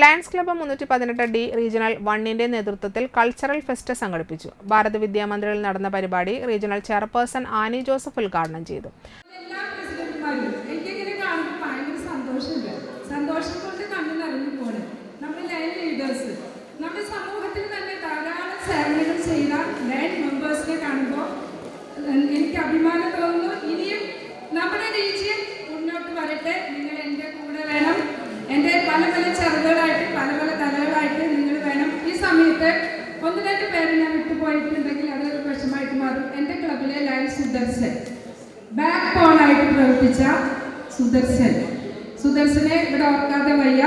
Lions club 318D regional 1ന്റെ നേതൃത്വത്തിൽ cultural fest സംഘടിപ്പിച്ചു. ഭാരത വിദ്യാമന്ദിറിൽ നടന്ന പരിപാടി റീജിയണൽ ചെയർപേഴ്സൺ ആനി ജോസഫ് ഉദ്ഘാടനം ചെയ്തു. നമ്മുടെ സമൂഹത്തിൽ തന്നെ ധാരാളം സേവനങ്ങൾ ചെയ്യുന്ന ലയൺ മെമ്പേഴ്സിനെ കാണുമ്പോൾ എനിക്ക് അഭിമാനം തോന്നുന്നു. ഇനിയും നമ്മുടെ റീജിയൻ മുന്നോട്ട് വരട്ടെ. നിങ്ങൾ എൻ്റെ കൂടെ വേണം. എൻ്റെ പല പല ചെറുകളായിട്ട് പല പല തലകളായിട്ട് നിങ്ങൾ വേണം. ഈ സമയത്ത് 1-2 പേര് ഞാൻ വിട്ടുപോയിട്ടുണ്ടെങ്കിൽ അതൊരു പ്രശ്നമായിട്ട് മാറും. എൻ്റെ ക്ലബിലെ ലയൺ സുദർശൻ ബാക്ക് ബോണായിട്ട് പ്രവർത്തിച്ച സുദർശനെ ഇവിടെ ഓർക്കാതെ വയ്യ.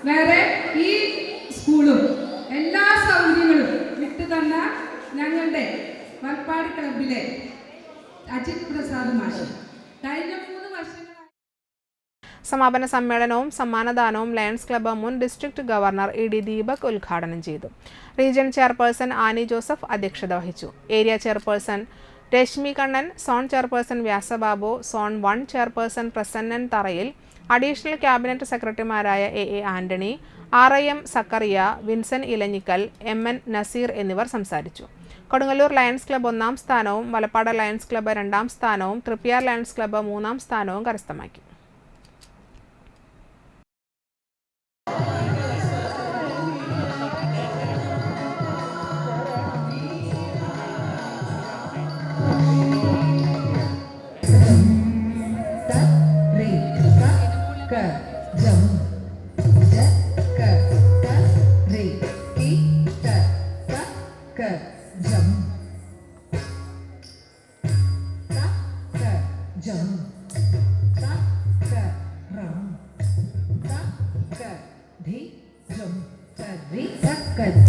വേറെ ഈ സ്കൂളും എല്ലാ സൗകര്യങ്ങളും വിട്ടു തന്ന ഞങ്ങളുടെ വൽപ്പാട് ക്ലബിലെ അജിത് പ്രസാദ് മാഷ് കഴിഞ്ഞ 3 വർഷങ്ങളായി. സമാപന സമ്മേളനവും സമ്മാനദാനവും ലയൺസ് ക്ലബ്ബ് മുൻ district governor E D Deepak ഉദ്ഘാടനം ചെയ്തു. റീജിയൻ ചെയർപേഴ്സൺ ആനി ജോസഫ് അധ്യക്ഷത വഹിച്ചു. Area chairperson Rashmi Kannan, zone chairperson Vyasababu, zone 1 chairperson Prasannan Tharayil, additional cabinet സെക്രട്ടറിമാരായ A Antony, RIM Zacharia, Vinson Elanjikkal, MN Naseer എന്നിവർ സംസാരിച്ചു. കൊടുങ്ങല്ലൂർ ലയൺസ് ക്ലബ്ബ് 1ാം സ്ഥാനവും വലപ്പാട് ലയൺസ് ക്ലബ്ബ് 2ാം സ്ഥാനവും തൃപ്യാർ ലയൺസ് ക്ലബ്ബ് 3ാം സ്ഥാനവും കരസ്ഥമാക്കി.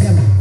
Jump.